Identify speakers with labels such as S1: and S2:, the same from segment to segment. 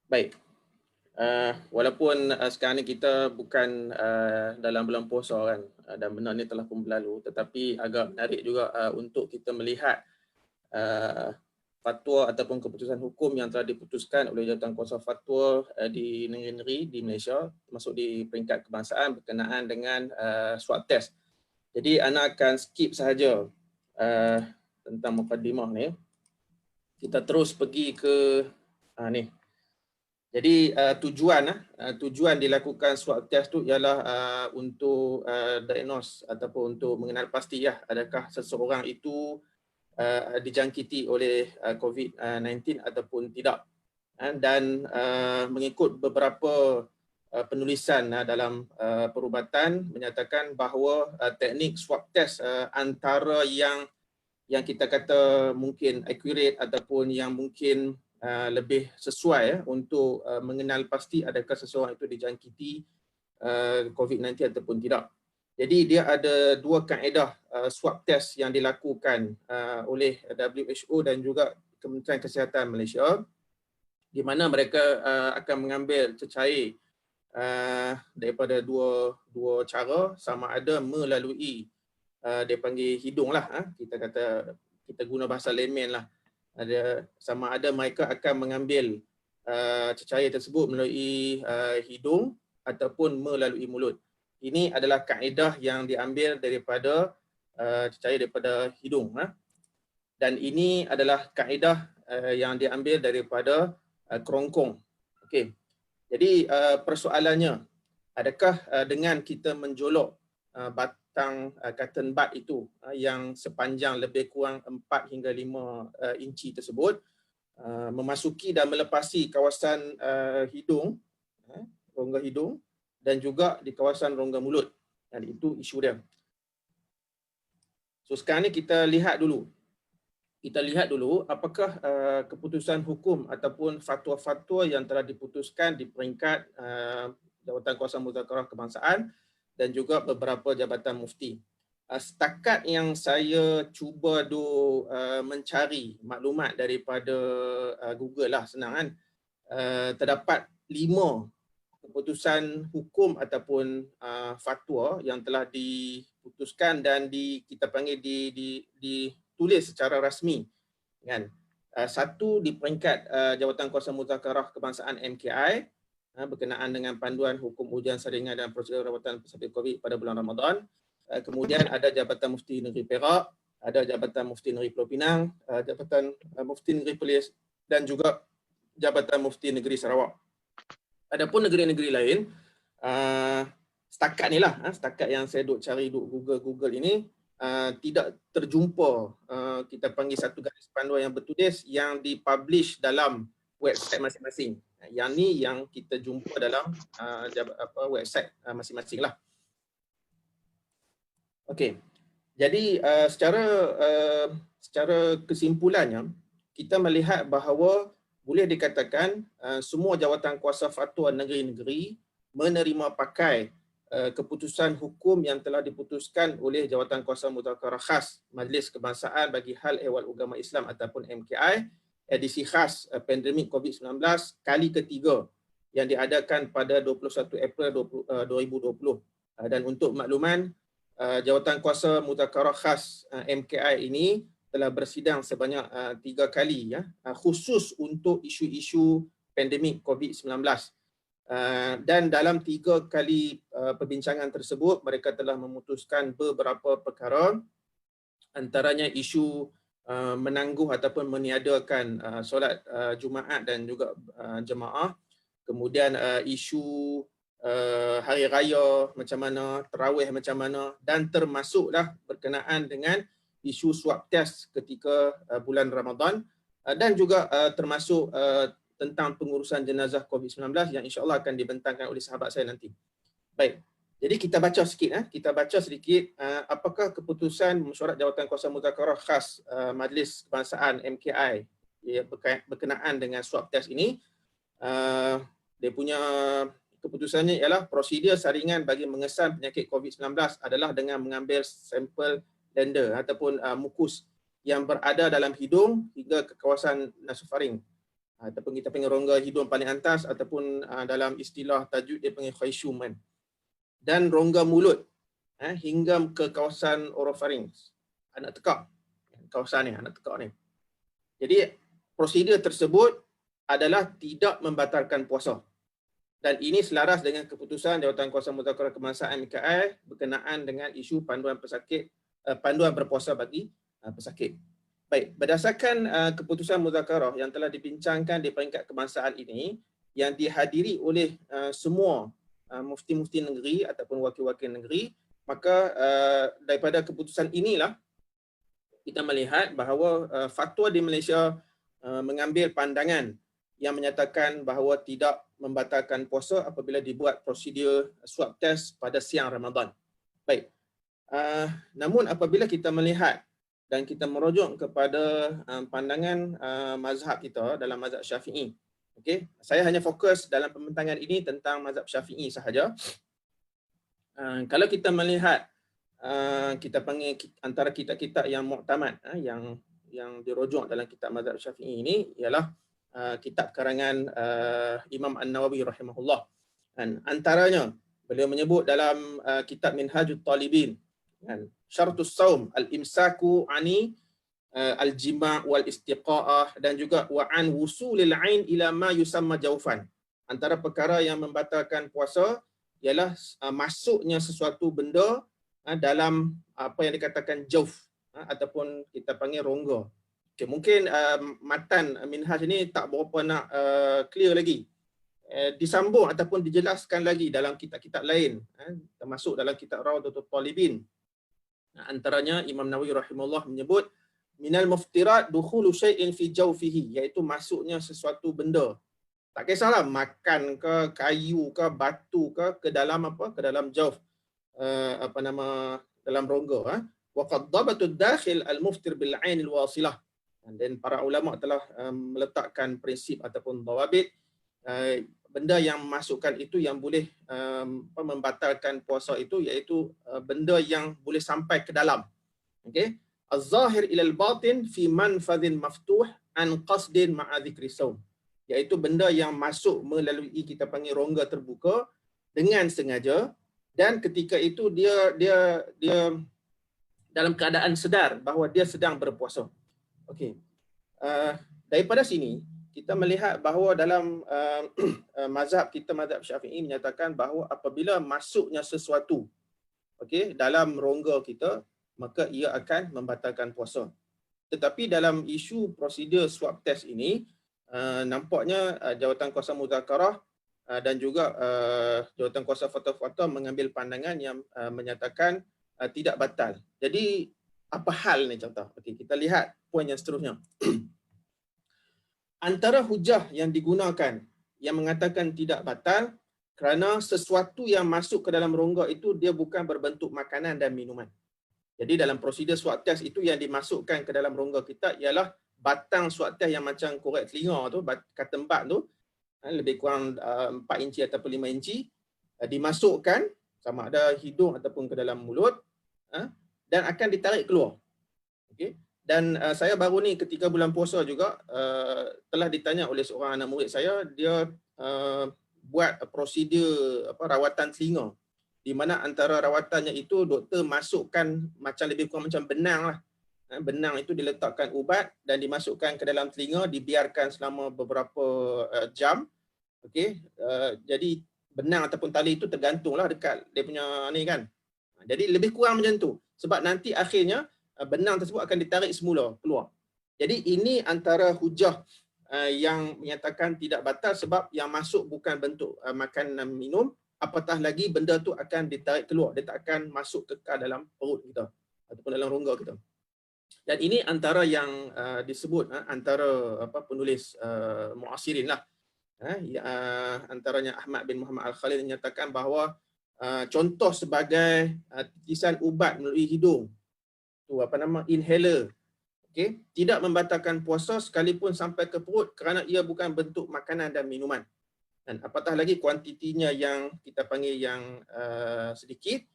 S1: Baik. Walaupun sekarang ni kita bukan dalam bulan puasa kan, dan benda ni telah pun berlalu, tetapi agak menarik juga untuk kita melihat uh, fatwa ataupun keputusan hukum yang telah diputuskan oleh Jawatankuasa Fatwa di negeri-negeri di Malaysia, termasuk di peringkat kebangsaan berkenaan dengan swab test. Jadi ana akan skip sahaja tentang mukadimah ni. Kita terus pergi ke ni. Jadi tujuan dilakukan swab test tu ialah untuk diagnose ataupun untuk mengenal pasti adakah seseorang itu dijangkiti oleh COVID-19 ataupun tidak. Dan mengikut beberapa penulisan dalam perubatan menyatakan bahawa teknik swab test antara yang kita kata mungkin accurate ataupun yang mungkin lebih sesuai untuk mengenal pasti adakah seseorang itu dijangkiti COVID-19 ataupun tidak. Jadi dia ada dua kaedah swab test yang dilakukan oleh WHO dan juga Kementerian Kesihatan Malaysia, di mana mereka akan mengambil cecair daripada dua cara, sama ada melalui dia panggil hidung lah, kita kata, kita guna bahasa layman lah, sama ada mereka akan mengambil cecair tersebut melalui hidung ataupun melalui mulut. Ini adalah kaedah yang diambil daripada cecair daripada hidung. Dan ini adalah kaedah yang diambil daripada kerongkong. Okey. Jadi persoalannya, adakah dengan kita menjolok batang cotton bud itu yang sepanjang lebih kurang 4 hingga 5 inci tersebut memasuki dan melepasi kawasan hidung, rongga hidung, dan juga di kawasan rongga mulut. Dan itu isu dia. So sekarang ni kita lihat dulu apakah keputusan hukum ataupun fatwa-fatwa yang telah diputuskan di peringkat Jawatankuasa Muzakarah Kebangsaan dan juga beberapa jabatan mufti. Setakat yang saya cuba mencari maklumat daripada Google lah, senang kan, terdapat 5 keputusan hukum ataupun fatwa yang telah diputuskan dan kita panggil ditulis secara rasmi, kan. Satu di peringkat Jawatankuasa Muzakarah Kebangsaan MKI berkenaan dengan panduan hukum ujian saringan dan prosedur rawatan pesakit COVID pada bulan Ramadan. Kemudian ada Jabatan Mufti Negeri Perak, ada Jabatan Mufti Negeri Pulau Pinang, Jabatan Mufti Negeri Perlis, dan juga Jabatan Mufti Negeri Sarawak. Adapun negeri-negeri lain, setakat ni lah, setakat yang saya cari Google ini, tidak terjumpa kita panggil satu garis panduan yang bertulis yang dipublish dalam website masing-masing. Yang ni yang kita jumpa dalam website masing-masing lah. Okey. Jadi secara kesimpulannya, kita melihat bahawa boleh dikatakan semua jawatankuasa fatwa negeri-negeri menerima pakai keputusan hukum yang telah diputuskan oleh Jawatankuasa Muzakarah Khas Majlis Kebangsaan bagi Hal Ehwal Agama Islam ataupun MKI edisi khas pandemik COVID-19 kali ketiga yang diadakan pada 21 April 2020. Dan untuk makluman, Jawatankuasa Muzakarah Khas MKI ini telah bersidang sebanyak 3 kali khusus untuk isu-isu pandemik COVID-19. Dan dalam 3 kali perbincangan tersebut, mereka telah memutuskan beberapa perkara, antaranya isu menangguh ataupun meniadakan solat Jumaat dan juga jemaah, kemudian isu hari raya macam mana, tarawih macam mana, dan termasuklah berkenaan dengan isu swab test ketika bulan Ramadan, dan juga termasuk tentang pengurusan jenazah COVID-19 yang insya-Allah akan dibentangkan oleh sahabat saya nanti. Baik. Jadi kita baca sedikit apakah keputusan Mesyuarat Jawatankuasa Muzakarah Khas Majlis Kebangsaan MKI berkenaan dengan swab test ini. Dia punya keputusannya ialah prosedur saringan bagi mengesan penyakit COVID-19 adalah dengan mengambil sampel lander ataupun mukus yang berada dalam hidung hingga ke kawasan nasofaring. ataupun kita panggil rongga hidung paling atas, ataupun dalam istilah tajuk dia panggil khayshuman, dan rongga mulut hingga ke kawasan orofaring, anak tekak, kawasan ni, anak tekak ni. Jadi prosedur tersebut adalah tidak membatalkan puasa. Dan ini selaras dengan keputusan Jawatankuasa Mudzakarah Kebangsaan MKI berkenaan dengan isu panduan pesakit, panduan berpuasa bagi pesakit. Baik, berdasarkan keputusan Mudzakarah yang telah dibincangkan di peringkat kebangsaan ini, yang dihadiri oleh semua mufti-mufti negeri ataupun wakil-wakil negeri, maka daripada keputusan inilah kita melihat bahawa fatwa di Malaysia mengambil pandangan yang menyatakan bahawa tidak membatalkan puasa apabila dibuat prosedur swab test pada siang Ramadan. Baik. Namun apabila kita melihat dan kita merujuk kepada pandangan mazhab kita dalam mazhab Syafi'i. Okey, saya hanya fokus dalam pembentangan ini tentang mazhab Syafi'i sahaja. Kalau kita melihat kita panggil antara kitab-kitab yang muktamad, yang dirujuk dalam kitab mazhab Syafi'i ini ialah kitab karangan Imam An-Nawawi rahimahullah. Dan antaranya beliau menyebut dalam kitab Minhajut Talibin, syaratus saum al-imsaku ani al-jima' wal istiqa'ah, dan juga wa an wusulil ain ila ma yusamma jaufan. Antara perkara yang membatalkan puasa ialah masuknya sesuatu benda dalam apa yang dikatakan jauf ataupun kita panggil rongga. Okay, mungkin matan minhaj ini tak berapa nak clear lagi. Disambung ataupun dijelaskan lagi dalam kitab-kitab lain, termasuk dalam kitab Rawdatul Talibin. Antaranya Imam Nawawi rahimahullah menyebut minal muftirat dukhulu syai'in fi jawfihi, iaitu masuknya sesuatu benda. Tak kisahlah makan ke, kayu ke, batu ke dalam apa? Ke dalam jawf, dalam rongga. Wa qad dabatu dakhil al-muftir bil 'ain al-wasilah. Dan para ulama telah meletakkan prinsip ataupun dawabit benda yang masukkan itu yang boleh membatalkan puasa itu, iaitu benda yang boleh sampai ke dalam. Okey, az-zahir ila al-batin fi manfadhin maftuh an qasdin ma'a dhikri saum, iaitu benda yang masuk melalui kita panggil rongga terbuka dengan sengaja, dan ketika itu dia dalam keadaan sedar bahawa dia sedang berpuasa. Okey. Daripada sini kita melihat bahawa dalam mazhab kita, mazhab Syafi'i, menyatakan bahawa apabila masuknya sesuatu dalam rongga kita, maka ia akan membatalkan puasa. Tetapi dalam isu prosedur swab test ini, nampaknya Jawatankuasa Mudzakarah dan juga Jawatankuasa Fatwa-Fatwa mengambil pandangan yang menyatakan tidak batal. Jadi apa hal ni contoh? Okey, kita lihat poin yang seterusnya. Antara hujah yang digunakan yang mengatakan tidak batal kerana sesuatu yang masuk ke dalam rongga itu dia bukan berbentuk makanan dan minuman. Jadi dalam prosedur swab test itu yang dimasukkan ke dalam rongga kita ialah batang swab test yang macam korek telinga tu, cotton bud tu, lebih kurang 4 inci ataupun 5 inci, dimasukkan sama ada hidung ataupun ke dalam mulut, dan akan ditarik keluar. Okey. Dan saya baru ni ketika bulan puasa juga telah ditanya oleh seorang anak murid saya, dia buat prosedur rawatan telinga, di mana antara rawatannya itu doktor masukkan macam lebih kurang macam benang lah. Benang itu diletakkan ubat dan dimasukkan ke dalam telinga, dibiarkan selama beberapa jam. Okey. Jadi benang ataupun tali itu tergantunglah dekat dia punya ni kan. Jadi lebih kurang macam tu. Sebab nanti akhirnya benang tersebut akan ditarik semula keluar. Jadi ini antara hujah yang menyatakan tidak batal sebab yang masuk bukan bentuk makan dan minum, apatah lagi benda tu akan ditarik keluar, dia tak akan masuk kekal dalam perut kita ataupun dalam rongga kita. Dan ini antara yang disebut antara penulis muasirin lah. Antaranya Ahmad bin Muhammad Al-Khalil menyatakan bahawa contoh sebagai titisan ubat melalui hidung tu inhaler, okey, tidak membatalkan puasa sekalipun sampai ke perut kerana ia bukan bentuk makanan dan minuman. Dan apatah lagi kuantitinya yang kita panggil yang sedikit,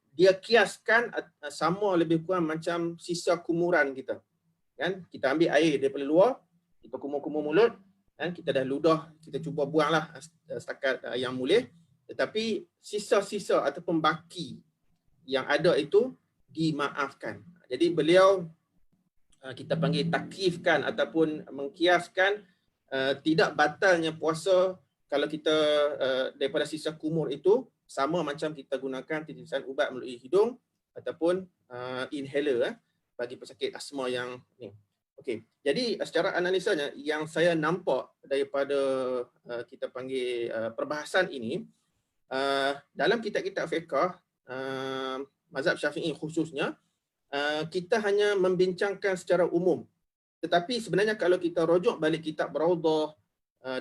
S1: dia kiaskan sama lebih kurang macam sisa kumuran kita. Kan? Kita ambil air daripada luar, kita kumur-kumur mulut, kita dah ludah, kita cuba buanglah setakat yang boleh, tetapi sisa-sisa ataupun baki yang ada itu dimaafkan. Jadi beliau kita panggil takyifkan ataupun mengkiaskan tidak batalnya puasa kalau kita daripada sisa kumur itu sama macam kita gunakan titisan ubat melalui hidung ataupun inhaler bagi pesakit asma yang ni. Okey. Jadi secara analisanya yang saya nampak daripada kita panggil perbahasan ini dalam kitab-kitab fiqh mazhab Syafi'i khususnya kita hanya membincangkan secara umum. Tetapi sebenarnya kalau kita rujuk balik kitab Raudhah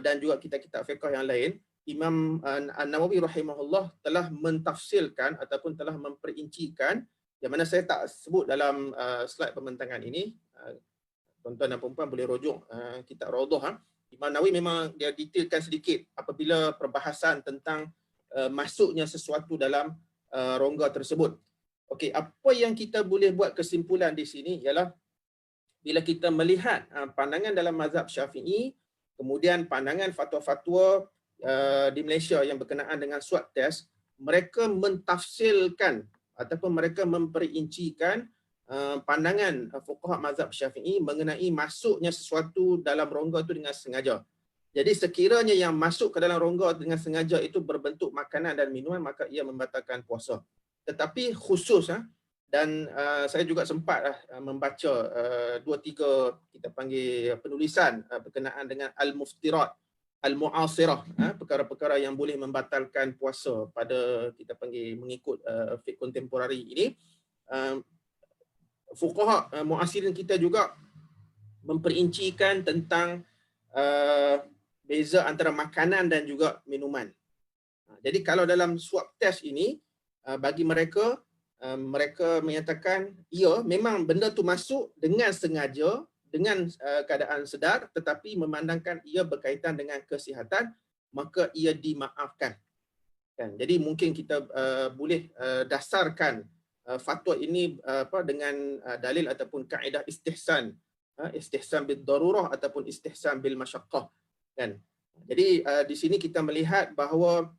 S1: dan juga kitab-kitab fiqh yang lain, Imam An-Nawawi rahimahullah telah mentafsirkan ataupun telah memperincikan, yang mana saya tak sebut dalam slide pembentangan ini. Tuan-tuan dan puan-puan boleh rujuk kitab Raudhah. Imam Nawawi memang dia detailkan sedikit apabila perbahasan tentang masuknya sesuatu dalam rongga tersebut. Okey, apa yang kita boleh buat kesimpulan di sini ialah bila kita melihat pandangan dalam mazhab Syafi'i, kemudian pandangan fatwa-fatwa di Malaysia yang berkenaan dengan swab test, mereka mentafsirkan ataupun mereka memperincikan pandangan fuqaha mazhab Syafi'i mengenai masuknya sesuatu dalam rongga itu dengan sengaja. Jadi sekiranya yang masuk ke dalam rongga dengan sengaja itu berbentuk makanan dan minuman, maka ia membatalkan puasa. Tetapi khusus dan saya juga sempat membaca 2-3 kita panggil penulisan berkenaan dengan al-muftirat, al-mu'asirah, perkara-perkara yang boleh membatalkan puasa pada kita panggil mengikut fiqh kontemporari ini. Fuqaha mu'asirin kita juga memperincikan tentang beza antara makanan dan juga minuman. Jadi kalau dalam swab test ini bagi mereka, mereka menyatakan ya memang benda tu masuk dengan sengaja, dengan keadaan sedar, tetapi memandangkan ia berkaitan dengan kesihatan, maka ia dimaafkan. Jadi mungkin kita boleh dasarkan fatwa ini dengan dalil ataupun kaedah istihsan, istihsan bil darurah ataupun istihsan bil masyaqqah, kan. Jadi di sini kita melihat bahawa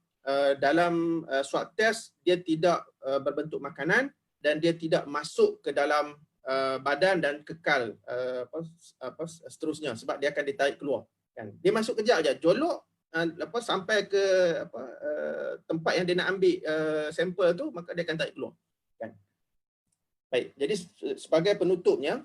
S1: dalam swab test dia tidak berbentuk makanan dan dia tidak masuk ke dalam badan dan kekal seterusnya sebab dia akan ditarik keluar, kan. Dia masuk kejap aja, jolok sampai ke tempat yang dia nak ambil sampel tu, maka dia akan tarik keluar, kan. Baik, jadi sebagai penutupnya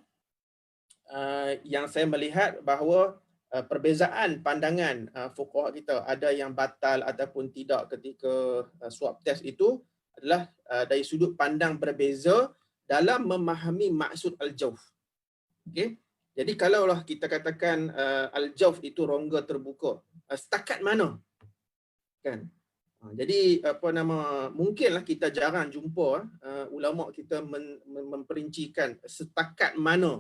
S1: yang saya melihat bahawa perbezaan pandangan fuqaha kita ada yang batal ataupun tidak ketika swab test itu adalah dari sudut pandang berbeza dalam memahami maksud al-jawf. Okey. Jadi kalaulah kita katakan al-jawf itu rongga terbuka, setakat mana? Kan? Jadi mungkinlah kita jarang jumpa ulama kita memperincikan setakat mana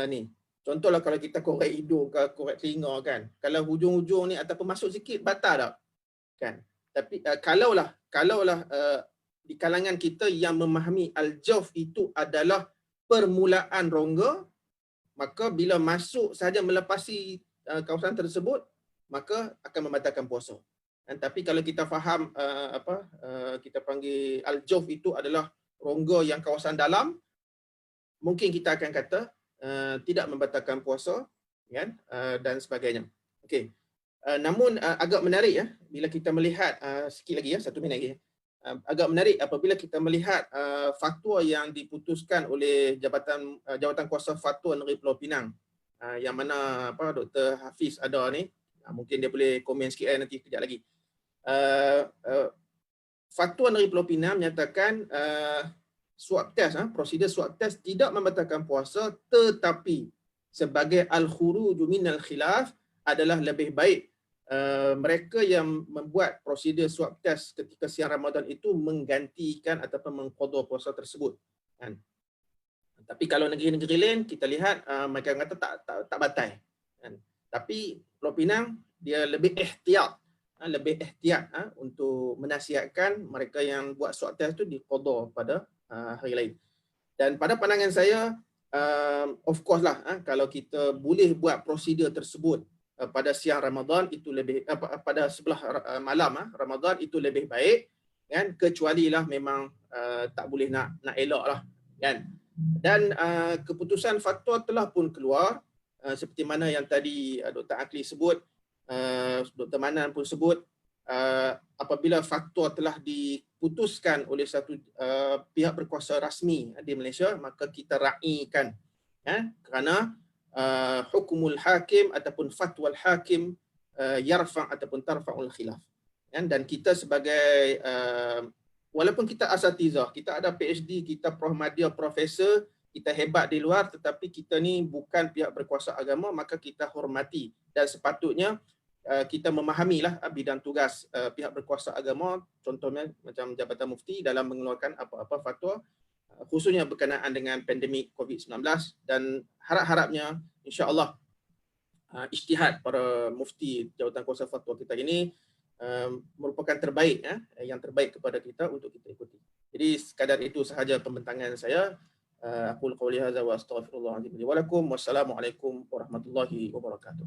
S1: ni. Contohlah kalau kita korek hidung ke korek telinga, kan. Kalau hujung-hujung ni ataupun masuk sikit batal tak? Kan. Tapi kalaulah di kalangan kita yang memahami al-jawf itu adalah permulaan rongga, maka bila masuk sahaja melepasi kawasan tersebut, maka akan membatalkan puasa. Tapi kalau kita faham kita panggil al-jawf itu adalah rongga yang kawasan dalam, mungkin kita akan kata tidak membatalkan puasa, kan, dan sebagainya. Okey. Namun agak menarik bila kita melihat sikit lagi 1 minit lagi. Agak menarik apabila kita melihat fatwa yang diputuskan oleh Jabatan Kuasa Fatwa Negeri Pulau Pinang, yang mana Dr. Hafiz ada ni, mungkin dia boleh komen sikit nanti kejap lagi. Fatwa Negeri Pulau Pinang menyatakan swab test, prosedur swab test tidak membatalkan puasa, tetapi sebagai al-khuruju minal khilaf adalah lebih baik mereka yang membuat prosedur swab test ketika siang Ramadan itu menggantikan ataupun mengqada puasa tersebut, kan. Tapi kalau negeri-negeri lain kita lihat mereka kata tak batal, kan. Tapi Pulau Pinang dia lebih ihtiyat, untuk menasihatkan mereka yang buat swab test itu diqada pada hari lain. Dan pada pandangan saya, of course lah, kalau kita boleh buat prosedur tersebut pada siang Ramadan itu lebih pada sebelah malam Ramadan itu lebih baik, kan, kecuali lah memang tak boleh nak elok lah, kan. Dan keputusan fatwa telah pun keluar, seperti mana yang tadi Dr. Akli sebut, Dr. Manan pun sebut, apabila fatwa telah diputuskan oleh satu pihak berkuasa rasmi di Malaysia, maka kita raikan, kerana hukumul hakim ataupun fatwal hakim yarfa' ataupun tarfa'ul khilaf. Dan kita sebagai walaupun kita asatizah, kita ada PhD, kita Prof. Profesor, kita hebat di luar, tetapi kita ni bukan pihak berkuasa agama, maka kita hormati dan sepatutnya kita memahamilah bidang tugas pihak berkuasa agama, contohnya macam Jabatan Mufti dalam mengeluarkan apa-apa fatwa, khususnya berkenaan dengan pandemik COVID-19, dan harap-harapnya insya-Allah ijtihad para mufti jawatan kuasa fatwa kita ini merupakan terbaik, yang terbaik kepada kita untuk kita ikuti. Jadi sekadar itu sahaja pembentangan saya. Aqulu qouli hadza wa astaghfirullahaladzim li wa lakum. Wassalamualaikum warahmatullahi wabarakatuh.